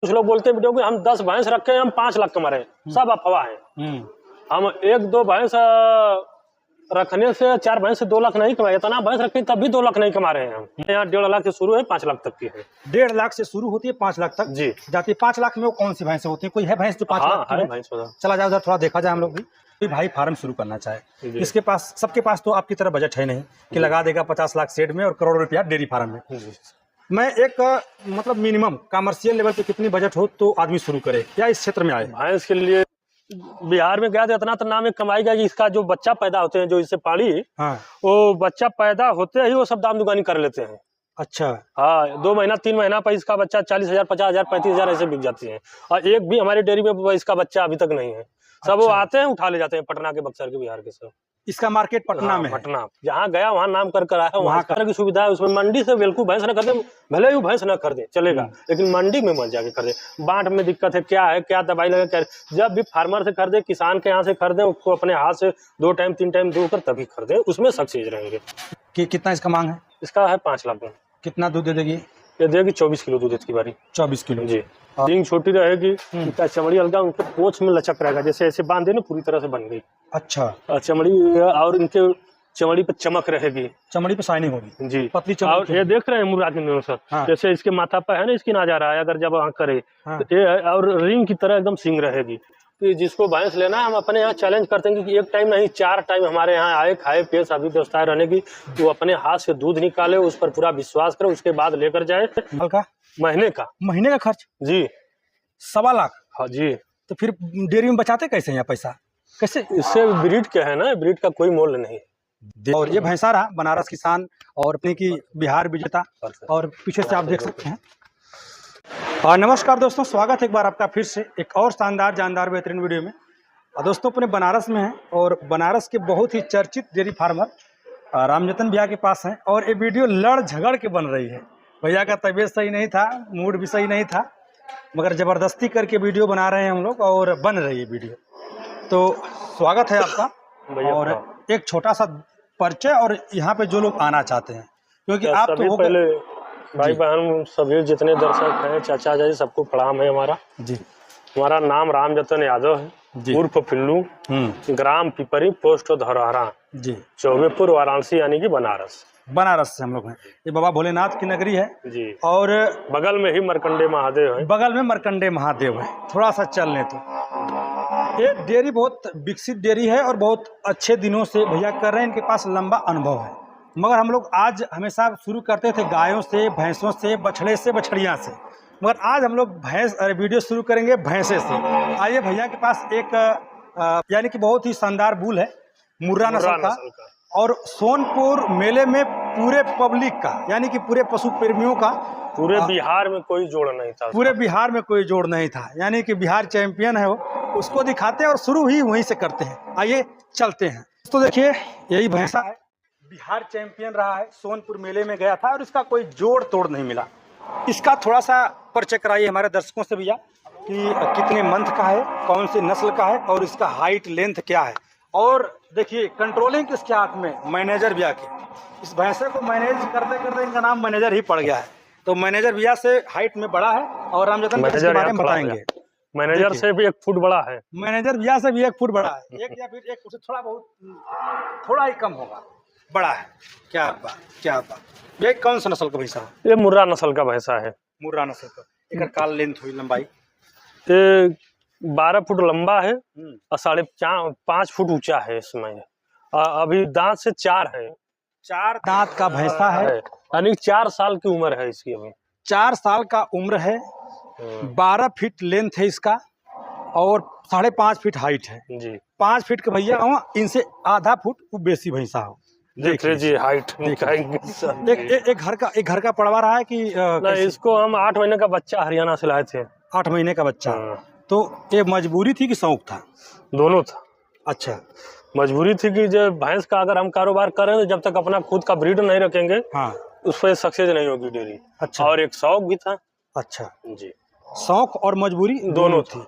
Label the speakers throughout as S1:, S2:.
S1: कुछ लोग बोलते हैं वीडियो कि हम 10 भैंस रखे हैं, हम 5 लाख कमा रहे हैं, सब अफवाह है। हम 1-2 भैंस रखने से 4 भैंस से 2 लाख नहीं कमाए, इतना भैंस रखे तब भी 2 लाख नहीं कमा रहे हैं। हम यहाँ 1.5 लाख से शुरू है, 5 लाख तक की है।
S2: 1.5 लाख से शुरू होती है, 5 लाख तक
S1: जी
S2: जाती है। 5 लाख में वो कौन सी भैंस होती है? कोई है भैंस जो 5 लाख की है?
S1: भैंस
S2: चला जाए उधर, थोड़ा देखा जाए हम लोग भी। कोई भाई फार्म शुरू करना चाहे, इसके पास, सबके पास तो आपकी तरह बजट है नहीं कि लगा देगा 50 लाख शेड में और करोड़ रुपया डेयरी फार्म में। मैं एक मतलब मिनिमम कमर्शियल लेवल पे कितनी बजट हो तो आदमी शुरू करे या इस क्षेत्र में आए?
S1: भैंस के लिए बिहार में गया तो इतना तो नाम है कमाई गया कि इसका जो बच्चा पैदा होते हैं, जो इससे पाली, वो बच्चा पैदा होते ही वो सब दाम दुगानी कर लेते हैं।
S2: अच्छा।
S1: हाँ, 2 महीना 3 महीना पर इसका बच्चा 40,000, 50,000, 35,000 ऐसे बिक जाती है। और एक भी हमारी डेयरी में इसका बच्चा अभी तक नहीं है। सब वो आते हैं उठा ले जाते हैं, पटना के, बक्सर के, बिहार के सब।
S2: इसका मार्केट पटना में?
S1: पटना, जहाँ गया वहाँ नाम कर आया, वहाँ की सुविधा है। उसमें मंडी से बिल्कुल भैंस न कर दे, भले ही भैंस न कर दे चलेगा, लेकिन मंडी में मत जाके कर दे। बाट में दिक्कत है, क्या दवाई लगे, क्या जब भी फार्मर से खरीदे, किसान के यहाँ से खरीदे, उसको अपने हाथ से 2 टाइम 3 टाइम धोकर तभी खरीदे, उसमें सक्सेस रहेंगे।
S2: कि कितना इसका मांग है?
S1: इसका है 5 लाख में।
S2: कितना दूध दे देगी?
S1: ये देगी 24 किलो दूध की बारी।
S2: 24 किलो
S1: जी। रिंग छोटी रहेगी, चमड़ी हल्का, उनके पोंछ में लचक रहेगा, जैसे ऐसे बांधे ना पूरी तरह से बन गई।
S2: अच्छा।
S1: चमड़ी और इनके चमड़ी पे चमक रहेगी,
S2: चमड़ी पे शाइनिंग होगी
S1: जी,
S2: पतली चमड़ी।
S1: और ये देख रहे हैं मुर्गा के सर, जैसे इसके माथा पर है ना, इसकी नजारा है, अगर जब आँख करे तो ये और रिंग की तरह एकदम सींग रहेगी। कि जिसको भैंस लेना है, हम अपने यहाँ चैलेंज करते हैं कि एक टाइम नहीं 4 टाइम हमारे यहाँ आए, खाए पिए, सभी व्यवस्थाएं रहने की, वो अपने हाथ से दूध निकाले, उस पर पूरा विश्वास करे, उसके बाद लेकर जाए। महीने का
S2: खर्च जी 1.25 लाख?
S1: हाँ जी।
S2: तो फिर डेयरी में बचाते कैसे हैं पैसा? कैसे?
S1: इससे ब्रीड क्या है ना, ब्रीड का कोई मोल नहीं।
S2: और ये भैंसा रहा बनारस किसान और अपने की बिहार विजेता, और पीछे से आप देख सकते हैं। नमस्कार दोस्तों, स्वागत है एक बार आपका फिर से एक और शानदार जानदार बेहतरीन वीडियो में। दोस्तों अपने बनारस में हैं और बनारस के बहुत ही चर्चित डेयरी फार्मर रामजतन भैया के पास हैं, और ये वीडियो लड़ झगड़ के बन रही है। भैया का तबीयत सही नहीं था, मूड भी सही नहीं था, मगर ज़बरदस्ती करके वीडियो बना रहे हैं हम लोग, और बन रही है वीडियो। तो स्वागत है आपका, और एक छोटा सा परिचय, और यहाँ पे जो लोग आना चाहते हैं, क्योंकि आप तो
S1: पहले भाई बहन सभी जितने दर्शक हैं, चाचा जी, सबको प्रणाम है हमारा जी। हमारा नाम रामजतन यादव है, उर्फ पिल्लू, ग्राम पिपरी, पोस्ट धरहरा जी, चौबेपुर, वाराणसी, यानी कि बनारस
S2: से हम लोग हैं। ये बाबा भोलेनाथ की नगरी है जी, और
S1: बगल में ही मरकंडे महादेव है।
S2: बगल में मरकंडे महादेव है, थोड़ा सा चल लें तो। ये डेयरी बहुत विकसित डेयरी है और बहुत अच्छे दिनों से भैया कर रहे हैं, इनके पास लंबा अनुभव है। मगर हम लोग आज हमेशा शुरू करते थे गायों से, भैंसों से, बछड़े से, बछड़ियाँ से, मगर आज हम लोग वीडियो शुरू करेंगे भैंसे से। आइए, भैया के पास एक यानी कि बहुत ही शानदार बुल है, मुर्रा नस्ल का, और सोनपुर मेले में पूरे पब्लिक का, यानी कि पूरे पशु प्रेमियों का,
S1: पूरे बिहार में कोई जोड़ नहीं था,
S2: पूरे बिहार में कोई जोड़ नहीं था, यानी कि बिहार चैंपियन है वो, उसको दिखाते हैं और शुरू ही वहीं से करते हैं। आइए चलते हैं। तो देखिए, यही भैंसा है, बिहार चैंपियन रहा है, सोनपुर मेले में गया था और इसका कोई जोड़ तोड़ नहीं मिला। इसका थोड़ा सा परिचय कराइए हमारे दर्शकों से भैया, कि कितने मंथ का है, कौन सी नस्ल का है, और इसका हाइट लेंथ क्या है। और देखिए, कंट्रोलिंग किसके हाथ में? मैनेजर भैया के। इस भैंसे को मैनेज करते करते इनका नाम मैनेजर ही पड़ गया है। तो मैनेजर भैया से हाइट में बड़ा है, और रामजतन भैया के बारे में बताएंगे।
S1: मैनेजर से भी 1 फुट बड़ा है,
S2: मैनेजर भैया से भी 1 फुट बड़ा है, एक या फिर 1 फुट से थोड़ा ही कम होगा, बड़ा है। क्या बात। ये कौन सा नस्ल का भैंसा है?
S1: ये मुर्रा नस्ल का भैंसा है।
S2: मुर्रा नस्ल का। एक काल लेंथ हुई, लंबाई
S1: 12 फुट लंबा है और 5.5 फुट ऊंचा है। इसमें अभी दांत से 4 है,
S2: 4 दांत का भैंसा है,
S1: यानी 4 साल की उम्र है इसकी। अभी
S2: 4 साल का उम्र है, 12 फीट लेंथ है इसका, और 5.5 फीट हाइट है जी। 5 फीट के भैया हो, इनसे आधा फुट वो बेसी भैंसा हो।
S1: देख लीजिए हाइट।
S2: एक घर का पड़वा रहा है कि
S1: नहीं, इसको हम 8 महीने का बच्चा हरियाणा से लाए थे।
S2: 8 महीने का बच्चा। तो ये मजबूरी थी कि शौक था?
S1: दोनों था।
S2: अच्छा,
S1: मजबूरी थी कि जब भैंस का अगर हम कारोबार करें तो जब तक अपना खुद का ब्रीड नहीं रखेंगे, उस पर सक्सेस नहीं होगी डेयरी। अच्छा। और एक शौक भी था।
S2: अच्छा
S1: जी,
S2: शौक और मजबूरी दोनों थी,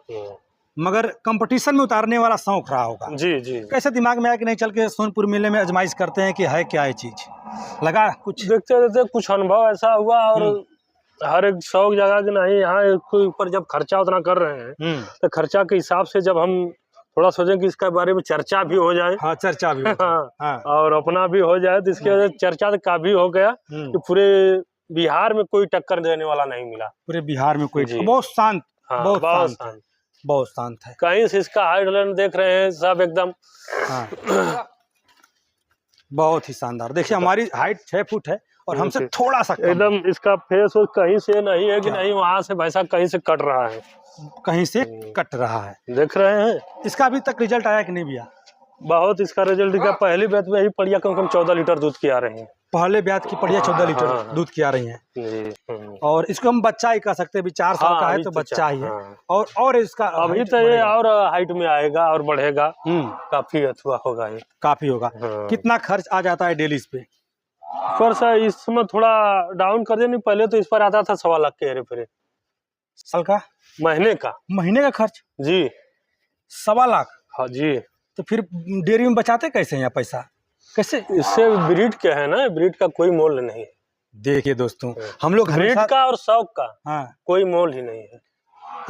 S2: मगर कंपटीशन में उतारने वाला शौक रहा होगा।
S1: जी।
S2: कैसे दिमाग में आया कि नहीं चल के सोनपुर मेले में आजमाइश करते हैं कि है क्या ये चीज? लगा कुछ?
S1: देखते कुछ अनुभव ऐसा हुआ, और हर एक शौक जगह के नहीं, यहाँ कोई ऊपर जब खर्चा उतना कर रहे हैं तो खर्चा के हिसाब से जब हम थोड़ा सोचें कि इसके बारे में चर्चा भी हो जाए।
S2: हाँ, चर्चा भी हो जाए। हाँ।
S1: और अपना भी हो जाए, तो इसके वजह से चर्चा तो काफी हो गया कि पूरे बिहार में कोई टक्कर देने वाला नहीं मिला। पूरे
S2: बिहार में कोई बहुत शांत, बहुत शांत, बहुत शांत है।
S1: कहीं से इसका हाइट देख रहे हैं सब एकदम
S2: बहुत ही शानदार। देखिए हमारी हाइट 6 फुट है और हमसे थोड़ा सा
S1: एकदम इसका फेस कहीं से नहीं है कि नहीं वहां से भैंसा कहीं से कट रहा है,
S2: कहीं से कट रहा है।
S1: देख रहे हैं
S2: इसका अभी तक रिजल्ट आया कि नहीं भैया?
S1: बहुत इसका रिजल्ट दिखा। पहली बैच में ही पड़िया कम से कम 14 लीटर दूध की आ रही है।
S2: पहले ब्याज की पड़िया 14 लीटर दूध की आ रही है। और इसको हम बच्चा ही कह सकते हैं, 4 साल का है तो बच्चा ही है। और इसका
S1: अभी तो ये और हाइट में आएगा और बढ़ेगा, काफी अथवा होगा, ये
S2: काफी होगा। कितना खर्च आ जाता है डेली इस पे?
S1: खर्च इसमें थोड़ा डाउन कर देने, पहले तो इस पर आता था 1.25 लाख के हेरे फेरे
S2: साल का, महीने का खर्च जी 1.25 लाख।
S1: हाँ जी।
S2: तो फिर डेयरी में बचाते कैसे हैं पैसा, कैसे?
S1: इससे ब्रीड क्या है ना, ब्रीड का कोई मोल नहीं है।
S2: देखिए दोस्तों, हम लोग
S1: ब्रीड का और शौक का कोई मोल ही नहीं है।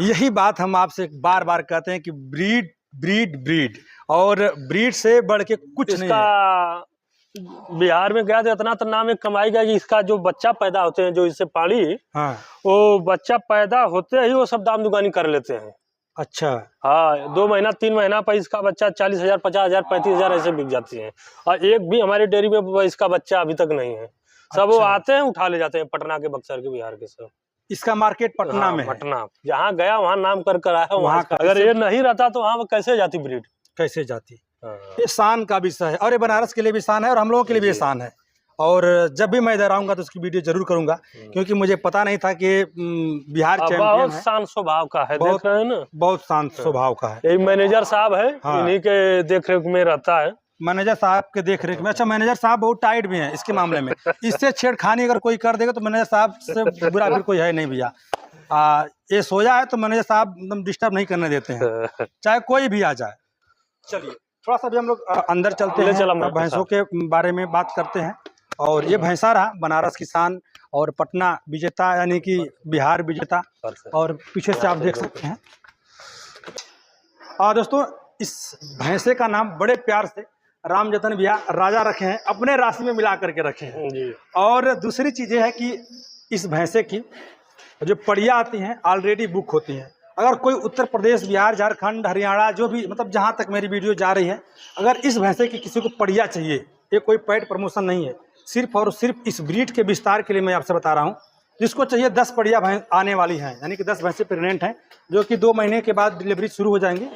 S2: यही बात हम आपसे बार बार कहते हैं कि ब्रीड ब्रीड ब्रीड, और ब्रीड से बढ़ के कुछ नहीं है।
S1: बिहार में गया तो इतना तो नाम एक कमाई गया कि इसका जो बच्चा पैदा होते हैं, जो इससे पाली, वो बच्चा पैदा होते ही वो सब दाम दुकानी कर लेते हैं।
S2: अच्छा।
S1: हाँ, 2 महीना 3 महीना पर इसका बच्चा 40,000, 50,000, 35,000 ऐसे बिक जाती है। और एक भी हमारे डेयरी में इसका बच्चा अभी तक नहीं है। सब वो आते हैं उठा ले जाते हैं, पटना के, बक्सर के, बिहार के सब।
S2: इसका मार्केट पटना में है।
S1: पटना जहाँ गया वहाँ नाम कर आया वहाँ। अगर ये नहीं रहता तो वहाँ कैसे जाती ब्रीड,
S2: कैसे जाती? ये शान का विषय है, और ये बनारस के लिए भी शान है और हम लोगों के लिए भी शान है। और जब भी मैं इधर आऊंगा तो उसकी वीडियो जरूर करूंगा, क्योंकि मुझे पता नहीं था कि बिहार चैंपियन है।
S1: बहुत शांत स्वभाव का है, देख रहे हैं ना, बहुत
S2: शांत स्वभाव का है।
S1: यही मैनेजर साहब है, इन्हीं के देखरेख में रहता है।
S2: मैनेजर साहब के देखरेख में। अच्छा, मैनेजर साहब बहुत टाइट भी हैं इसके मामले में। इससे छेड़खानी अगर कोई कर देगा तो मैनेजर साहब से बुरा फिर कोई है नहीं भैया। ये सोया है तो मैनेजर साहब एकदम डिस्टर्ब नहीं करने देते हैं, चाहे कोई भी आ जाए। चलिए थोड़ा सा भी हम लोग अंदर चलते हैं, भैंसों के बारे में बात करते हैं। और ये भैंसा रहा बनारस की शान और पटना विजेता, यानी कि बिहार विजेता। और पीछे से आप देख सकते हैं। दोस्तों, इस भैंसे का नाम बड़े प्यार से राम जतन भैया राजा रखे हैं, अपने राशि में मिला करके रखे हैं। और दूसरी चीज़ है कि इस भैंसे की जो पड़िया आती हैं ऑलरेडी बुक होती हैं। अगर कोई उत्तर प्रदेश, बिहार, झारखंड, हरियाणा, जो भी मतलब जहाँ तक मेरी वीडियो जा रही है, अगर इस भैंसे की किसी को पड़िया चाहिए, ये कोई पेड प्रमोशन नहीं है, सिर्फ और सिर्फ इस ब्रीड के विस्तार के लिए मैं आपसे बता रहा हूँ। जिसको चाहिए 10 पड़िया भैंस आने वाली हैं, यानी कि 10 भैंसें प्रेग्नेंट हैं, जो कि 2 महीने के बाद डिलीवरी शुरू हो जाएंगी।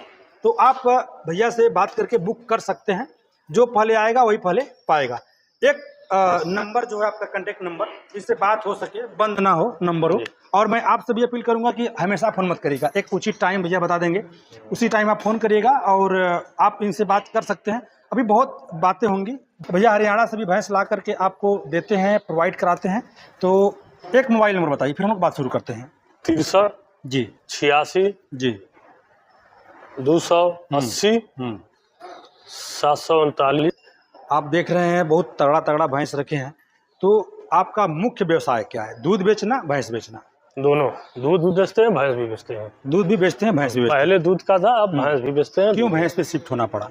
S2: तो आप भैया से बात करके बुक कर सकते हैं, जो पहले आएगा वही पहले पाएगा। एक नंबर जो है आपका कॉन्टेक्ट नंबर, जिससे बात हो सके, बंद ना हो नंबर हो। और मैं आपसे भी अपील करूंगा कि हमेशा फ़ोन मत करिएगा, एक उचित टाइम भैया बता देंगे, उसी टाइम आप फ़ोन करिएगा और आप इनसे बात कर सकते हैं। अभी बहुत बातें होंगी। भैया हरियाणा से भी भैंस ला करके आपको देते हैं, प्रोवाइड कराते हैं। तो एक मोबाइल नंबर बताइए, फिर हम लोग बात शुरू करते हैं।
S1: 63
S2: जी
S1: 86
S2: जी
S1: 280 739।
S2: आप देख रहे हैं बहुत तगड़ा तगड़ा भैंस रखे हैं। तो आपका मुख्य व्यवसाय क्या है? दूध बेचना, भैंस बेचना?
S1: दोनों। दूध भी बेचते हैं, भैंस भी बेचते हैं।
S2: दूध भी बेचते हैं, भैंस भी बेचते हैं।
S1: पहले दूध का था, अब भैंस भी बेचते हैं।
S2: क्यों भैंस पे शिफ्ट होना पड़ा?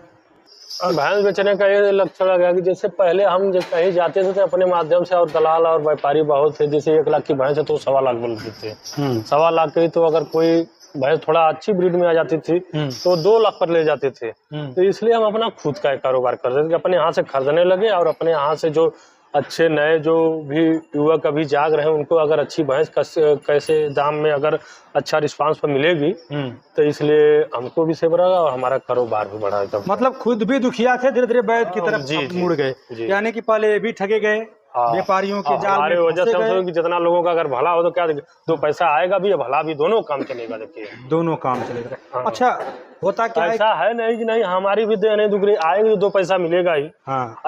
S1: और भैंस बेचने का ये लक्ष्य आ गया कि जैसे पहले हम जब कहीं जाते थे तो अपने माध्यम से, और दलाल और व्यापारी बहुत थे, जैसे 1 लाख की भैंस है तो 1.25 लाख बोलते थे। 1.25 लाख की, तो अगर कोई भैंस थोड़ा अच्छी ब्रीड में आ जाती थी तो 2 लाख पर ले जाते थे। तो इसलिए हम अपना खुद का कारोबार करते थे, अपने यहाँ से खरीदने लगे और अपने यहाँ से जो अच्छे नए जो भी युवक अभी जाग रहे हैं, उनको अगर अच्छी भैंस कैसे दाम में अगर अच्छा रिस्पांस पर मिलेगी, तो इसलिए हमको भी सेव रहा और हमारा कारोबार भी बढ़ा।
S2: मतलब खुद भी दुखिया थे, धीरे धीरे वैद की तरफ मुड़ गए, यानी कि पहले भी ठगे गए व्यापारियों के जाल में
S1: वजह से हम कि जितना लोगों का अगर भला हो तो क्या 2 पैसा आएगा भी, भला भी, दोनों काम चलेगा। देखिए दोनों काम चलेगा। अच्छा, होता क्या ऐसा है नहीं कि नहीं हमारी भी देने दुगरी आएगी तो 2 पैसा मिलेगा ही।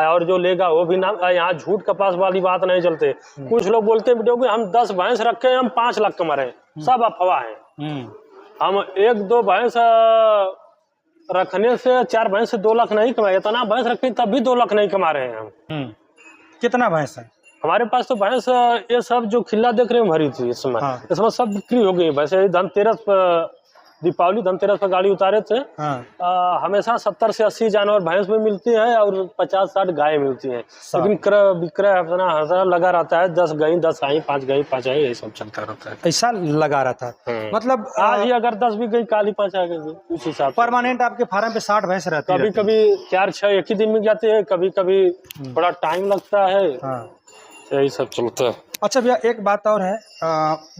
S1: और जो लेगा वो भी ना, यहाँ झूठ कपास वाली बात नहीं चलते। कुछ लोग बोलते हैं वीडियो कि हम 10 भैंस रखे हैं, हम 5 लाख कमा रहे हैं, सब अफवाह है। हम 1-2 भैंस रखने से, 4 भैंस से 2 लाख नहीं कमाए, इतना भैंस रखे तब भी 2 लाख नहीं कमा रहे हैं हम।
S2: कितना भैंस है?
S1: हमारे पास तो भैंस ये सब जो खिल्ला देख रहे हैं भरी थी इस समय।
S2: हाँ।
S1: इस समय सब बिक्री हो गई। वैसे धनतेरस पर, दीपावली धनतेरस पर गाड़ी उतारे थे।
S2: हाँ।
S1: हमेशा 70 से 80 जानवर भैंस में मिलती है और 50-60 गाय मिलती हैं। लेकिन विक्रय अपना हर लगा रहता है, 10 गई 10 आई, 5 गई 5 आई, यही सब चलता रहता है।
S2: ऐसा लगा रहता है। मतलब
S1: आज ही अगर 10 भी गई, काली 5 आ गई, उस हिसाब से।
S2: परमानेंट आपके फार्म पे 60 भैंस रहती है?
S1: कभी कभी 4-6 एक ही दिन में जाते हैं, कभी कभी थोड़ा टाइम लगता है।
S2: हाँ।
S1: यही सब चलता है।
S2: अच्छा भैया, एक बात और है,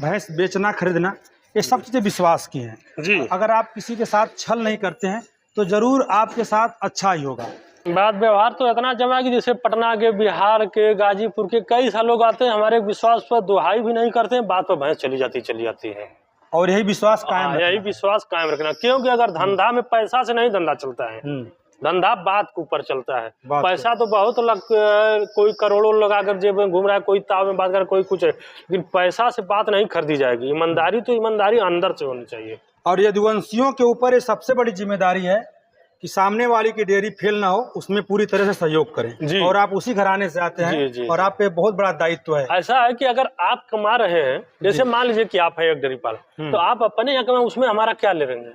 S2: भैंस बेचना खरीदना ये सब चीजें विश्वास की हैं
S1: जी।
S2: अगर आप किसी के साथ छल नहीं करते हैं तो जरूर आपके साथ अच्छा ही होगा।
S1: बात व्यवहार तो इतना जमा कि जैसे पटना के, बिहार के, गाजीपुर के कई सारे लोग आते हैं, हमारे विश्वास पर दुहाई भी नहीं करते हैं, बात पर भैंस चली जाती है।
S2: और यही विश्वास कायम रखना।
S1: यही विश्वास कायम रखना, क्योंकि अगर धंधा में पैसा से नहीं धंधा चलता है, धंधा बात के ऊपर चलता है। पैसा तो बहुत कोई करोड़ों लगा कर जेब में घूम रहा है, कोई ताव में बात कर, कोई कुछ है, लेकिन पैसा से बात नहीं खरीदी जाएगी। ईमानदारी तो ईमानदारी अंदर से होनी चाहिए। और
S2: यदुवंशियों के ऊपर ये सबसे बड़ी जिम्मेदारी है कि सामने वाली की डेयरी फेल ना हो, उसमें पूरी तरह से सहयोग करें। और आप उसी घराने से आते हैं। जी। और आप पे बहुत बड़ा दायित्व है।
S1: ऐसा है कि अगर आप कमा रहे हैं, जैसे मान लीजिए कि आप है एक डेयरी पाल, तो आप अपने यहाँ कमाए, उसमें हमारा क्या ले लेंगे?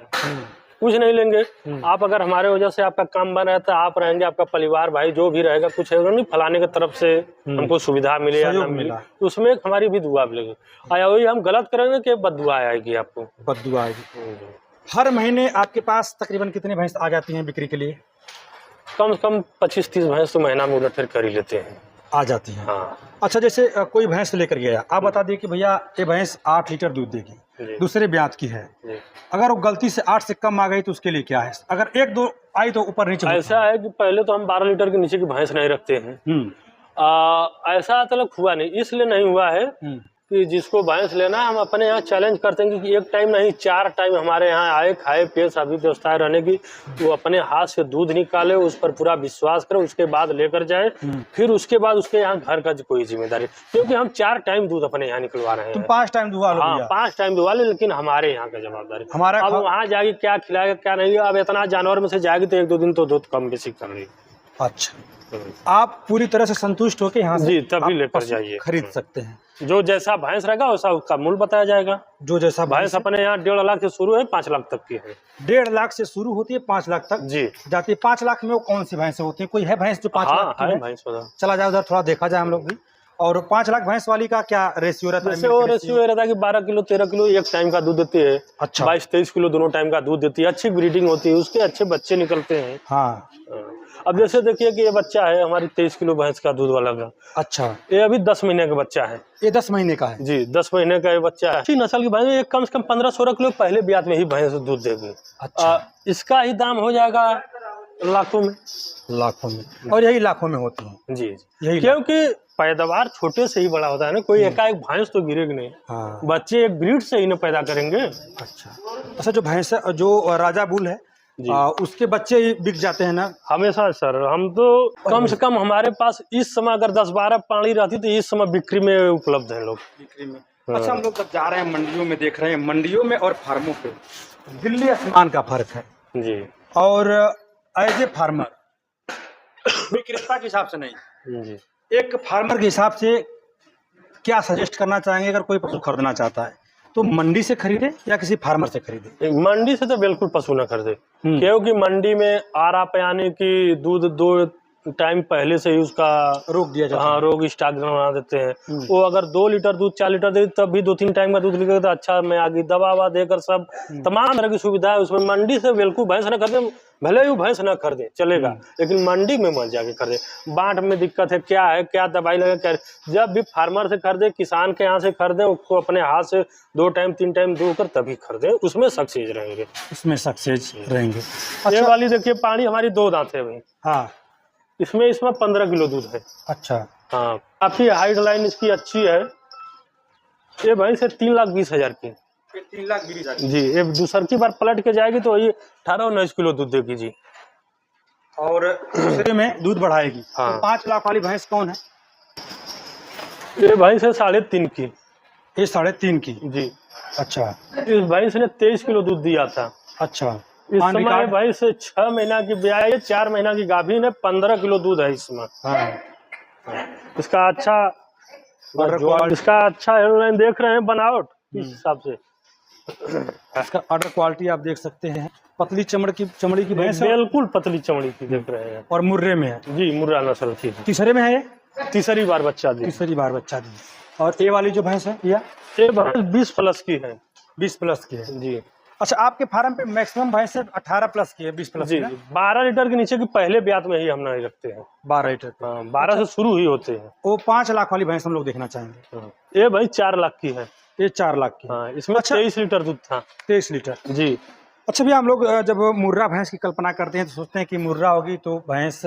S1: कुछ नहीं लेंगे। आप अगर हमारे वजह से आपका काम बन रहा है तो आप रहेंगे, आपका परिवार भाई जो भी रहेगा, कुछ है नहीं, फलाने की तरफ से हमको सुविधा मिले या ना मिले, उसमें हमारी भी दुआ मिलेगी। वही हम गलत करेंगे कि बददुआ आएगी, आपको
S2: बददुआ आएगी। हर महीने आपके पास तकरीबन कितने भैंस आ जाती हैं बिक्री के लिए?
S1: कम से कम 25-30 भैंस तो महीना में उलट फिर कर ही लेते हैं,
S2: आ जाती हैं।
S1: हाँ।
S2: अच्छा, जैसे कोई भैंस लेकर गया, आप बता दिए कि भैया ये भैंस 8 लीटर दूध देगी, दूसरे ब्यात की है, अगर वो गलती से 8 से कम आ गई तो उसके लिए क्या है? अगर 1-2 आई तो ऊपर नीचे?
S1: ऐसा है कि पहले तो हम 12 लीटर के नीचे की भैंस नहीं रखते हैं। ऐसा तक हुआ नहीं, इसलिए नहीं हुआ है कि जिसको भैंस लेना, हम अपने यहाँ चैलेंज करते हैं कि एक टाइम नहीं 4 टाइम हमारे यहाँ आए, खाए पिए, सभी व्यवस्थाएं रहने की, वो अपने हाथ से दूध निकाले, उस पर पूरा विश्वास करे, उसके बाद लेकर जाए, फिर उसके बाद उसके यहाँ घर का कोई जिम्मेदारी, क्योंकि हम 4 टाइम दूध अपने यहाँ निकलवा रहे हैं।
S2: 5 टाइम दुआ लो?
S1: हाँ, 5 टाइम दुआ ले, लेकिन हमारे यहाँ का जवाबदारी
S2: हमारा।
S1: अब वहाँ जाएगी क्या खिलाएगा क्या नहीं, अब इतना जानवर में से जाएगी तो 1-2 दिन तो दूध कम बेसी कर रही।
S2: अच्छा, आप पूरी तरह से संतुष्ट होकर यहाँ
S1: जी तभी लेकर जाइए,
S2: खरीद सकते हैं।
S1: जो जैसा भैंस रहेगा वैसा उसका मूल्य बताया जाएगा।
S2: जो जैसा
S1: भैंस अपने यहाँ 1.5 लाख से शुरू है, 5 लाख तक की है।
S2: 1.5 लाख से शुरू होती है, 5 लाख तक
S1: जी
S2: जाती है। 5 लाख में वो कौन सी भैंस होती है? कोई है भैंस जो 5 लाख की है?
S1: भैंस
S2: चला जाए उधर, थोड़ा देखा जाए हम लोग भी। और 5 लाख भैंस वाली का क्या रेशियो रहता है?
S1: वो रेशियो रहता है कि 12 किलो 13 किलो एक टाइम का दूध देती है।
S2: अच्छा।
S1: 22-23 किलो दोनों टाइम का दूध देती है। अच्छी ब्रीडिंग होती है, उसके अच्छे बच्चे निकलते हैं।
S2: हाँ।
S1: अब जैसे देखिए कि ये बच्चा है हमारी 23 किलो भैंस का दूध वाला का।
S2: अच्छा।
S1: ये अभी 10 महीने का बच्चा है।
S2: ये 10 महीने का है? जी,
S1: 10 महीने का ये बच्चा है। अच्छी नस्ल की भैंस, ये कम से कम 15-16 किलो पहले ब्यात में ही भैंस दूध देगी।
S2: अच्छा।
S1: इसका ही दाम हो जाएगा लाखों में।
S2: लाखों में? और यही लाखों में होती है?
S1: जी, यही, क्योंकि पैदावार छोटे से ही बड़ा होता है ना, कोई एकाएक भैंस तो गिरेगी नहीं।
S2: हाँ।
S1: बच्चे एक ब्रीड से ही ना पैदा करेंगे।
S2: अच्छा, जो भैंस जो राजा बुल है उसके बच्चे ही बिक जाते हैं ना?
S1: हमेशा सर, हम तो कम से कम हमारे पास इस समय अगर 10-12 पानी रहती तो इस समय बिक्री में उपलब्ध है लोग, बिक्री में।
S2: अच्छा, हम लोग जब जा रहे हैं मंडियों में, देख रहे हैं मंडियों में और फार्मों पे दिल्ली आसमान का फर्क है
S1: जी।
S2: और एज ए फार्मर, विक्रेता के हिसाब से नहीं जी, एक फार्मर के हिसाब से क्या सजेस्ट करना चाहेंगे अगर कोई पशु खरीदना चाहता है तो मंडी से खरीदे या किसी फार्मर से खरीदे?
S1: मंडी से तो बिल्कुल पशु न खरीदे, क्योंकि मंडी में आरा पे आने की दूध 2 टाइम पहले से ही उसका रोक दिया जाता है। हाँ, रोग स्टॉक बना देते हैं। वो अगर 2 लीटर दूध 4 लीटर दे तब भी 2-3 टाइम का दूध लेगा तो अच्छा में आगे दवा देकर सब तमाम तरह की सुविधा है उसमें। मंडी से बिल्कुल भैंस न खरीदे, भले ही भैंस न खरीदे चलेगा, लेकिन मंडी में मत जाके खरीदे। बाट में दिक्कत है, क्या है, क्या दवाई लगे, क्या, जब भी फार्मर से खरीदे, किसान के यहाँ से खरीदे, उसको अपने हाथ से 2 टाइम 3 टाइम धोकर तभी खरीदे, उसमें सक्सेस रहेंगे,
S2: उसमें सक्सेस रहेंगे।
S1: ये वाली देखिए पानी हमारी 2 दांत है भाई। हाँ, इसमें 15 किलो दूध है। अच्छा। हाँ, काफी हाइट लाइन इसकी अच्छी है। ये भैंस है 3,20,000 की।
S2: 3,20,000
S1: जी। ये दूसर की बार पलट के जाएगी तो ये 18-19 किलो दूध देगी जी।
S2: और दूसरे में दूध बढ़ाएगी।
S1: हाँ।
S2: तो 5 लाख वाली भैंस कौन है?
S1: ये भैंस है 3.5 की।
S2: ये 3.5 की जी। अच्छा।
S1: इस भैंस ने 23 किलो दूध दिया था। अच्छा। इस समय भैंस 6 महीना की ब्याह है, 4 महीना की गाभीन है, 15 किलो दूध है इसमें। हाँ। इसका अच्छा इसका अच्छा हेडलाइन देख रहे हैं बनावट इस हिसाब से।
S2: इसका ऑर्डर क्वालिटी आप देख सकते हैं, पतली चमड़ी की भैंस है,
S1: बिल्कुल पतली चमड़ी की देख रहे हैं
S2: और मुर्रे में है
S1: जी, मुर्रा नस्ल की।
S2: तीसरे में है ये,
S1: तीसरी बार बच्चा दी।
S2: तीसरी बार बच्चा दी। और ये वाली जो भैंस है
S1: ये भैंस 20 प्लस की है।
S2: 20 प्लस की है
S1: जी।
S2: अच्छा, आपके फार्म पे मैक्सिमम भैंस 18 प्लस की है, 20 प्लस
S1: जी। 12 लीटर के नीचे की पहले ब्यात में ही हम नहीं रखते हैं।
S2: 12 लीटर।
S1: 12 से शुरू ही होते हैं।
S2: वो 5 लाख वाली भैंस हम लोग देखना चाहेंगे।
S1: ये भाई 4 लाख की है।
S2: ये 4 लाख की।
S1: इसमें 23 लीटर दूध था।
S2: 23 लीटर
S1: जी।
S2: अच्छा भैया, हम लोग जब मुर्रा भैंस की कल्पना करते हैं तो सोचते हैं कि मुर्रा होगी तो भैंस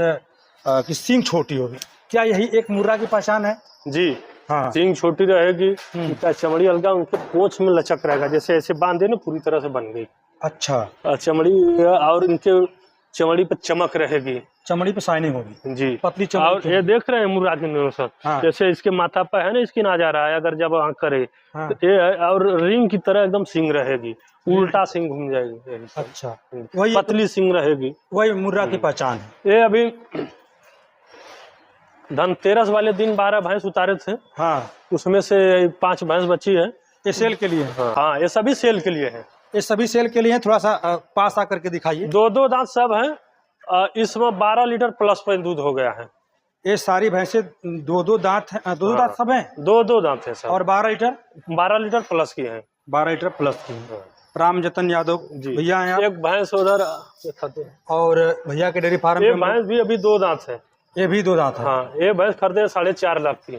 S2: की सींग छोटी होगी, क्या यही एक मुर्रा की पहचान है?
S1: जी
S2: हाँ,
S1: सींग छोटी रहेगी, उनका चमड़ी अलगा, उनके पोंछ में लचक रहेगा, जैसे ऐसे बांधे ना पूरी तरह से बन गई।
S2: अच्छा।
S1: चमड़ी और इनके चमड़ी पे चमक रहेगी,
S2: चमड़ी पे शाइनिंग होगी
S1: जी,
S2: पतली चमड़ी।
S1: और ये देख रहे हैं मुर्रा के नस्ल।
S2: हाँ।
S1: जैसे इसके माथा पर है ना स्किन आ जा रहा है, अगर जब आँख करे तो ये और रिंग की तरह एकदम सींग रहेगी, उल्टा सींग घूम जाएगी।
S2: अच्छा, वही
S1: पतली सींग रहेगी,
S2: वही मुर्रा की पहचान है।
S1: ये अभी धनतेरस वाले दिन 12 भैंस उतारे थे।
S2: हाँ,
S1: उसमें से 5 भैंस बची है।
S2: ये सेल के लिए है।
S1: हाँ, ये सभी सेल के लिए है।
S2: ये सभी सेल के लिए है। थोड़ा सा पास आकर के दिखाइए।
S1: 2 दांत सब है। इसमें 12 लीटर प्लस पर दूध हो गया है।
S2: ये सारी भैंसे 2 दांत है, 2 दांत सब है।
S1: 2 दांत है सब।
S2: और 12 लीटर
S1: प्लस की है।
S2: 12 लीटर प्लस की है। राम जतन यादव भैया हैं।
S1: एक भैंस उधर
S2: और भैया के डेयरी फार्म
S1: ये भैंस भी अभी 2 दांत है।
S2: ये भी 2 दांत है।
S1: हाँ, ये भैंस खरीदे 4.5 लाख की।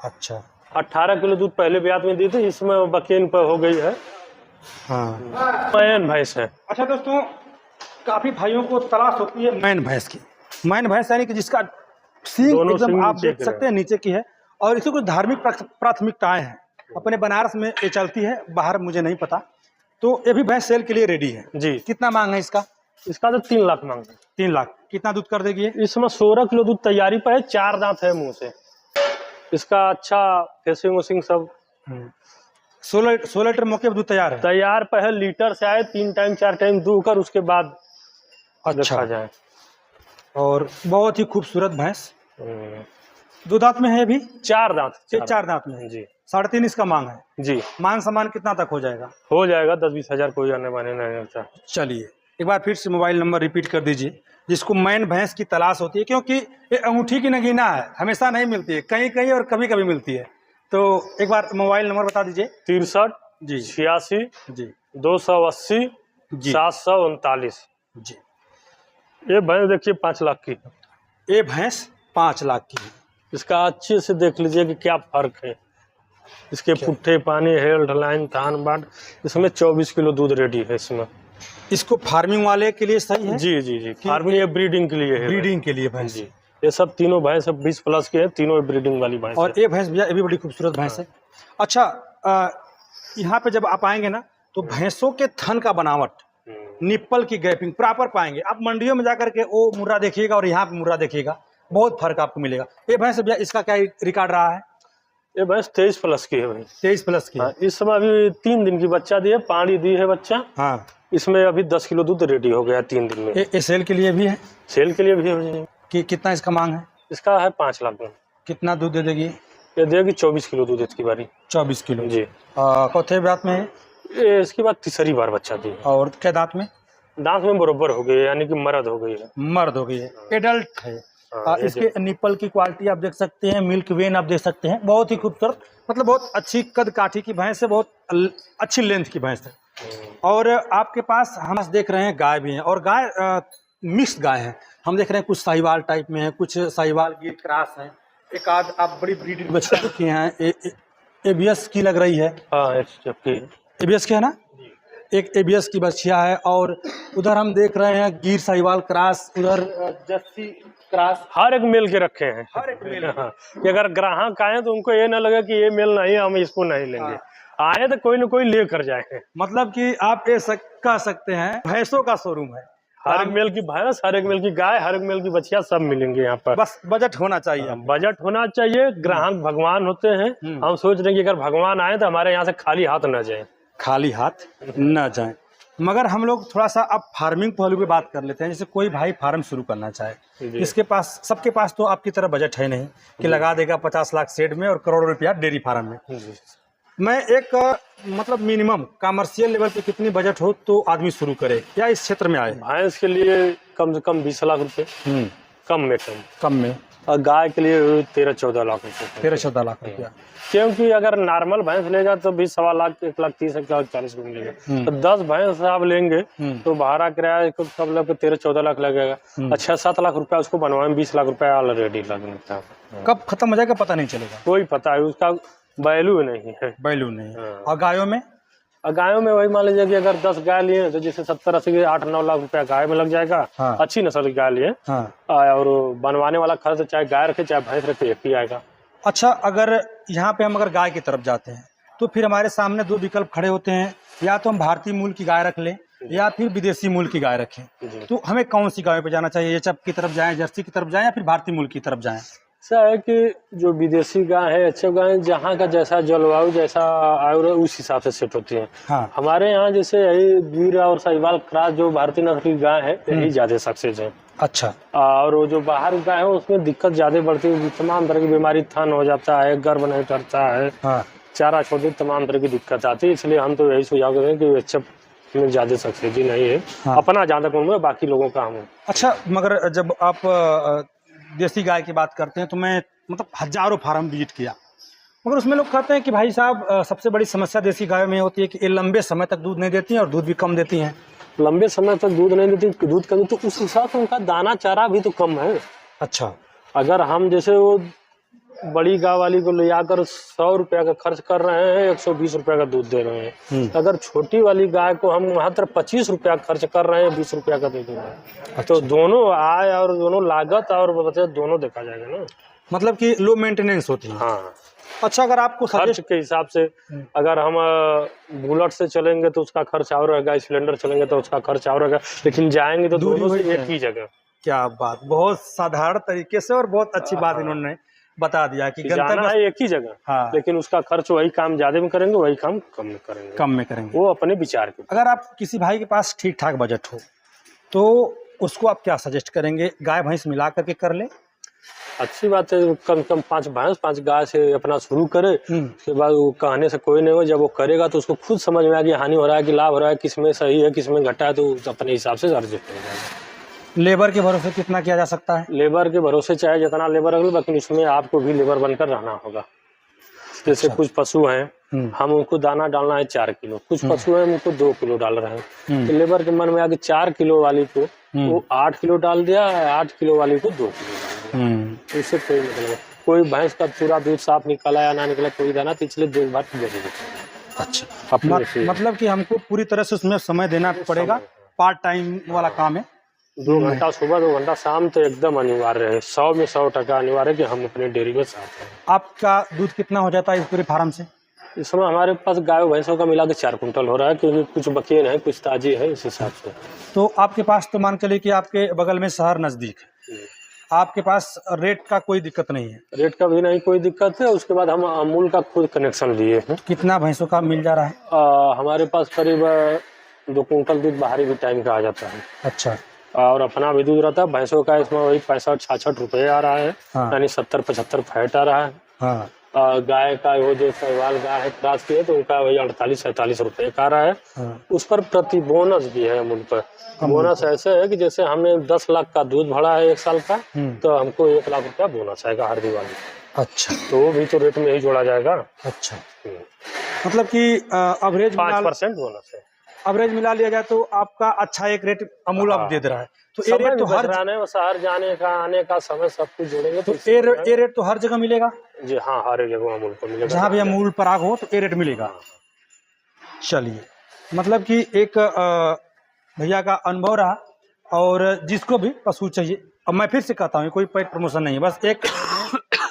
S2: अच्छा।
S1: 18 किलो दूध पहले ब्यात में दी थी, इसमें बकेन पर हो गई है।
S2: हाँ,
S1: मैन भैंस है।
S2: अच्छा दोस्तों, काफी भाइयों को तलाश होती है मैन भैंस की। मैन भैंस यानी कि जिसका सींग एकदम आप देख सकते हैं नीचे की है, और इसे कुछ धार्मिक प्राथमिकताएं हैं। अपने बनारस में ये चलती है, बाहर मुझे नहीं पता। तो ये भी भैंस सेल के लिए रेडी है
S1: जी।
S2: कितना मांग है इसका?
S1: इसका तो 3 लाख मांग है।
S2: 3 लाख। कितना दूध कर देगी?
S1: इसमें 16 किलो दूध तैयारी पर है, 4 दांत है मुंह से। इसका अच्छा फेसिंग वोसिंग सब
S2: 16 लीटर मौके पर दूध तैयार है।
S1: तैयार पर है, लीटर से आए 3 टाइम 4 टाइम दूकर उसके बाद
S2: अच्छा
S1: जाए।
S2: और बहुत ही खूबसूरत भैंस। 2 दांत में है भी?
S1: 4 दांत।
S2: 4 दांत में है
S1: जी।
S2: 3.5 इसका मांग है
S1: जी।
S2: मान सम्मान कितना तक हो जाएगा?
S1: हो जाएगा 10-20 हजार, कोई आने वाने नहीं रहता।
S2: चलिए एक बार फिर से मोबाइल नंबर रिपीट कर दीजिए, जिसको मैन भैंस की तलाश होती है, क्योंकि ये अंगूठी की नगीना है, हमेशा नहीं मिलती है, कहीं कहीं और कभी कभी मिलती है। तो एक बार मोबाइल नंबर बता दीजिए।
S1: 63
S2: जी
S1: 86
S2: जी
S1: 280
S2: जी
S1: 739
S2: जी।
S1: ये भैंस देखिए 5 लाख की।
S2: ये भैंस 5 लाख की है।
S1: इसका अच्छे से देख लीजिए कि क्या फर्क है। इसके पुट्ठे पानी, हेल्थ लाइन, थान बाट, इसमें 24 किलो दूध रेडी है। इसमें
S2: इसको फार्मिंग वाले के लिए सही है?
S1: जी जी जी, फार्मिंग ये ब्रीडिंग के लिए है।
S2: ब्रीडिंग के लिए भैंस
S1: जी। ये सब तीनों भैंस 20 प्लस के हैं, तीनों ब्रीडिंग वाली भैंस।
S2: और ये भैंस भैया ये भी बड़ी खूबसूरत भैंस है। अच्छा, यहाँ पे जब आप आएंगे ना तो भैंसों के थन का बनावट, निप्पल की गैपिंग प्रॉपर पाएंगे। आप मंडियों में जाकर के वो मुर्रा देखिएगा और यहाँ पे मुर्रा देखिएगा, बहुत फर्क आपको मिलेगा। ये भैंस भैया इसका क्या रिकॉर्ड रहा है?
S1: ये भैंस 23 प्लस की है भाई।
S2: 23 प्लस की।
S1: हाँ, इस समय अभी 3 दिन की बच्चा दी है, पानी दी है बच्चा।
S2: हाँ,
S1: इसमें अभी 10 किलो दूध रेडी हो गया 3 दिन में।
S2: ये सेल के लिए भी है?
S1: सेल के लिए भी हो जाएगी।
S2: कि कितना इसका मांग है?
S1: इसका है 5 लाख में।
S2: कितना दूध दे देगी?
S1: ये देगी 24 किलो दूध इसकी बारी।
S2: 24 किलो
S1: जी।
S2: चौथे दांत में है?
S1: ये इसके बाद तीसरी बार बच्चा दी है।
S2: और क्या दांत में?
S1: दांत में बरोबर हो गई है, यानी कि मर्द हो गई है।
S2: मर्द हो गई है, एडल्ट है। इसके
S1: ये
S2: निप्पल की क्वालिटी आप देख सकते हैं, मिल्क वेन आप देख सकते हैं, बहुत ही खूबसूरत, मतलब बहुत अच्छी कद काठी की भैंस है, बहुत अच्छी लेंथ की भैंस है। और आपके पास हम देख रहे हैं गाय भी हैं, और गाय मिक्स गाय है। हम देख रहे हैं कुछ साहिवाल टाइप में है, कुछ साहिवाल गिर क्रॉस है, एक आध आप बड़ी ब्रीड बच्चा रखे हैं। एबीएस की लग रही है।
S1: हाँ,
S2: एबीएस की है ना? एक एबीएस की बच्चिया है। और उधर हम देख रहे हैं गिर साहिवाल क्रॉस, उधर जर्सी क्रॉस,
S1: हर एक मेल के रखे हैं।
S2: हर एक मेल।
S1: हाँ, कि अगर ग्राहक आए तो उनको ये ना लगे कि ये मेल नहीं है, हम इसको नहीं लेंगे। आए तो कोई ना कोई लेकर जाए।
S2: मतलब कि आप ये कह सकते हैं भैंसों का शोरूम है।
S1: हर एक मेल की भैंस, हर एक मेल की गाय, हर एक मेल की बच्चिया सब मिलेंगे यहाँ पर।
S2: बस बजट होना चाहिए।
S1: बजट होना चाहिए। ग्राहक भगवान होते हैं। हम सोच रहे हैं कि अगर भगवान आए तो हमारे यहाँ से खाली हाथ न जाए।
S2: खाली हाथ न जाए। मगर हम लोग थोड़ा सा अब फार्मिंग पहलू पे बात कर लेते हैं। जैसे कोई भाई फार्म शुरू करना चाहे, इसके पास, सबके पास तो आपकी तरह बजट है नहीं कि लगा देगा 50 लाख शेड में और करोड़ों रुपया डेयरी फार्म में। मैं एक मतलब मिनिमम कमर्शियल लेवल पे कितनी बजट हो तो आदमी शुरू करे या इस क्षेत्र में आए?
S1: भैंस के लिए कम से कम 20 लाख रुपए, कम में, और गाय के लिए 13-14 लाख रुपए,
S2: 13-14 लाख रुपया।
S1: क्योंकि अगर नॉर्मल भैंस लेगा तो भी 1.25 लाख, 1,30,000, 1,40,000 में मिलेगा। तो 10 भैंस आप लेंगे तो भाड़ा किराया सब लोग 13-14 लाख लगेगा। 6-7 लाख रुपया उसको बनवाने में 20 लाख रुपया ऑलरेडी लगता है।
S2: कब खत्म हो जाएगा पता नहीं चलेगा,
S1: कोई पता है, उसका वैल्यू नहीं है,
S2: वैल्यू नहीं। और गायों में?
S1: गायों में वही मान लीजिए कि अगर 10 गाय लिए तो जैसे 70-80 के 8-9 लाख रुपया गाय में लग जाएगा।
S2: हाँ।
S1: अच्छी नस्ल की गाय लिए।
S2: हाँ।
S1: और बनवाने वाला खर्च चाहे गाय रखे चाहे भैंस रखे एक ही आएगा।
S2: अच्छा, अगर यहाँ पे हम अगर गाय की तरफ जाते हैं तो फिर हमारे सामने दो विकल्प खड़े होते हैं, या तो हम भारतीय मूल की गाय रख लें या फिर विदेशी मूल की गाय रखें। तो हमें कौन सी गाय पे जाना चाहिए? एचएफ की तरफ जाएं, जर्सी की तरफ जाएं या फिर भारतीय मूल की तरफ जाएं?
S1: ऐसा है कि जो विदेशी गाय है, अच्छे गाय, जहाँ का जैसा जलवायु, जैसा आयु है, उस हिसाब से सेट होती है।
S2: हाँ।
S1: हमारे यहाँ जैसे यही गिर और साहिवाल क्रॉस जो भारतीय नस्ल की गाय है, यही ज्यादा सक्सेस है।
S2: अच्छा।
S1: और वो जो बाहर गाय है उसमें दिक्कत ज्यादा बढ़ती है, तमाम तरह की बीमारी, थन हो जाता है, गर्भ नहीं करता है।
S2: हाँ।
S1: चारा छोड़ती, तमाम तरह की दिक्कत आती है। इसलिए हम तो यही सुझाव देते हैं कि एचएफ में ज्यादा सक्सेस ही नहीं है।
S2: हाँ।
S1: अपना ज्यादा कम है, बाकी लोगों का हम।
S2: अच्छा, मगर जब आप देसी गाय की बात करते हैं तो मैं मतलब हजारों फार्म विजिट किया, मगर उसमें लोग कहते हैं कि भाई साहब सबसे बड़ी समस्या देसी गायों में होती है कि ये लंबे समय तक दूध नहीं देती हैं और दूध भी कम देती हैं।
S1: लंबे समय तक दूध नहीं देती, दूध कम, तो उस हिसाब से उनका दाना चारा भी तो कम है।
S2: अच्छा।
S1: अगर हम जैसे वो बड़ी गाय वाली को ले जाकर 100 रुपया का खर्च कर रहे हैं, 120 रुपया का दूध दे रहे हैं। अगर छोटी वाली गाय को हम मात्र 25 रुपया खर्च कर रहे हैं, 20 रुपया का दे दे रहे हैं। अच्छा। तो दोनों आय और दोनों लागत और बचत दोनों देखा जाएगा ना,
S2: मतलब कि लो मेंटेनेंस होती है।
S1: हाँ।
S2: अच्छा, अगर आपको
S1: खर्च के हिसाब से अगर हम बुलेट से चलेंगे तो उसका खर्च और रहेगा, स्प्लेंडर चलेंगे तो उसका खर्च और रहेगा, लेकिन जाएंगे तो दोनों से एक ही जगह।
S2: क्या बात, बहुत साधारण तरीके से और बहुत अच्छी बात इन्होंने बता दिया कि
S1: जाना है एक ही जगह। हाँ। लेकिन उसका खर्च वही काम ज्यादा में करेंगे, वही काम कम में करेंगे, वो अपने विचार के।
S2: अगर आप किसी भाई के पास ठीक ठाक बजट हो तो उसको आप क्या सजेस्ट करेंगे? गाय भैंस मिला करके कर ले?
S1: अच्छी बात है, कम से कम 5 भैंस 5 गाय से अपना शुरू करे। उसके बाद वो कहने से कोई नहीं हो, जब वो करेगा तो उसको खुद समझ में आएगी हानि हो रहा है कि लाभ हो रहा है, किसमें सही है किसमें घटा है, तो अपने हिसाब से अर्ज करेगा।
S2: लेबर के भरोसे कितना किया जा सकता है?
S1: लेबर के भरोसे चाहे जितना लेबर रख लो, लेकिन उसमें आपको भी लेबर बनकर रहना होगा। जैसे कुछ पशु हैं, हम उनको दाना डालना है 4 किलो, कुछ पशु हैं उनको 2 किलो डाल रहे हैं, तो लेबर के मन में आगे 4 किलो वाली को वो 8 किलो डाल दिया, 8 किलो वाली को 2 किलो डाल दिया। इससे कोई मतलब, कोई भैंस का पूरा दूध साफ निकाला या ना निकला कोई दाना, तो इसलिए देखभाल जरूरी।
S2: अच्छा, मतलब कि हमको पूरी तरह से उसमें समय देना पड़ेगा, पार्ट टाइम वाला काम है।
S1: 2 घंटा सुबह 2 घंटा शाम तो एकदम अनिवार्य है, 100 में 100% अनिवार्य है कि हम अपने डेयरी में साथ हैं।
S2: आपका दूध कितना हो जाता है इस पूरे फार्म से?
S1: इस समय हमारे पास गाय भैंसों का मिला के 4 कुंटल हो रहा है, क्योंकि कुछ बकीन है कुछ ताजी है, इस हिसाब से।
S2: तो आपके पास तो मान चलिए कि आपके बगल में शहर नजदीक है, आपके पास रेट का कोई दिक्कत नहीं है?
S1: रेट का भी नहीं कोई दिक्कत है। उसके बाद हम अमूल का खुद कनेक्शन लिए हैं।
S2: कितना भैंसों का मिल जा रहा है?
S1: हमारे पास करीब 2 कुंटल दूध बाहरी भी टाइम का आ जाता है।
S2: अच्छा।
S1: और अपना भी दूध रहता है। भैंसों का इसमें वही 65-66 रुपये आ रहा है, यानी 70-75 फैट आ रहा है।
S2: हाँ।
S1: गाय का वो जो साहिवाल गाय है क्रॉस की है, तो उनका वही 48-47 रुपये का आ रहा है।
S2: हाँ।
S1: उस पर प्रति बोनस भी है अमूल पर। बोनस ऐसे है कि जैसे हमने 10 लाख का दूध भरा है 1 साल का, तो हमको 1 लाख रुपया बोनस आएगा हर दिवाली।
S2: अच्छा,
S1: तो वो भी तो रेट में ही जोड़ा जाएगा।
S2: अच्छा, मतलब कि एवरेज
S1: 5% बोनस है।
S2: एवरेज मिला लिया जाए तो आपका अच्छा एक रेट अमूल अब दे दे रहा है। तो ये रेट तो हर
S1: शहर जाने का आने का समय सब कुछ जोड़ेंगे तो
S2: ये रेट तो हर जगह मिलेगा?
S1: जी हाँ, हर एक जगह अमूल को मिलेगा,
S2: जहाँ भी अमूल पराग हो तो ये रेट मिलेगा। चलिए, मतलब कि एक भैया का अनुभव रहा, और जिसको भी पशु चाहिए, अब मैं फिर से कहता हूँ कोई पेड प्रमोशन नहीं है, बस एक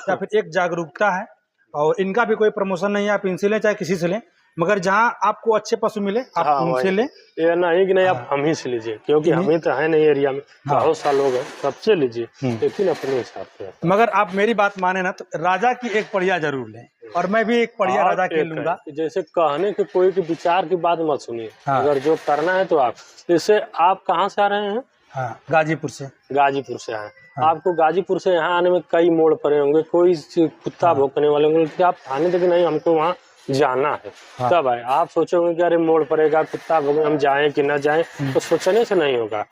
S2: या फिर एक जागरूकता है, और इनका भी कोई प्रमोशन नहीं है। आप इनसे लें चाहे किसी से लें, मगर जहाँ आपको अच्छे पशु मिले आप
S1: हाँ,
S2: उनसे
S1: वही।
S2: लें।
S1: ये नहीं कि नहीं आप हम ही से लीजिए, क्योंकि हम ही तो है नहीं एरिया में, बहुत सा लोग हैं, सबसे लीजिए, लेकिन अपने हिसाब से।
S2: मगर आप मेरी बात माने ना तो राजा की एक बढ़िया जरूर लें, और मैं भी एक बढ़िया राजा की लूंगा।
S1: जैसे कहने के कोई के विचार की बात मत सुनिए, अगर जो करना है तो आप, जैसे आप कहाँ से आ रहे हैं?
S2: हाँ, गाजीपुर से।
S1: गाजीपुर से आए। आपको गाजीपुर से यहाँ आने में कई मोड़ पड़े होंगे, कोई कुत्ता भौंकने वाले होंगे, कि आप थाने तक नहीं, हमको वहाँ जाना है, तब आए। आप सोचोगे कि अरे मोड़ पड़ेगा, कुत्ता भौंके, हम जाएं कि ना जाएं, तो सोचने से नहीं होगा।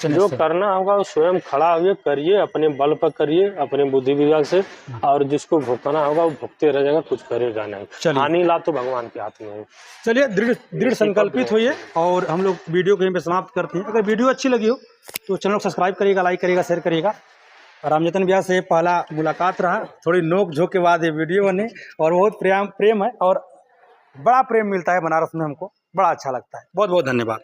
S1: जो करना होगा वो स्वयं खड़ा हुए करिए, अपने बल पर करिए, अपने बुद्धि विभाग से, और जिसको भौंकना होगा वो भौंकते रह जाएगा, कुछ करेगा नहीं। हानि लाभ तो भगवान के हाथ में है।
S2: चलिए, दृढ़ संकल्पित होइए, और हम लोग वीडियो को यहीं पे समाप्त करते हैं। अगर वीडियो अच्छी लगी हो तो चैनल को सब्सक्राइब करिएगा, लाइक करिएगा, शेयर करिएगा। रामजतन भैया से पहला मुलाकात रहा, थोड़ी नोक झोंक के बाद ये वीडियो बने, और बहुत प्रेम है, और बड़ा प्रेम मिलता है बनारस में, हमको बड़ा अच्छा लगता है। बहुत बहुत धन्यवाद।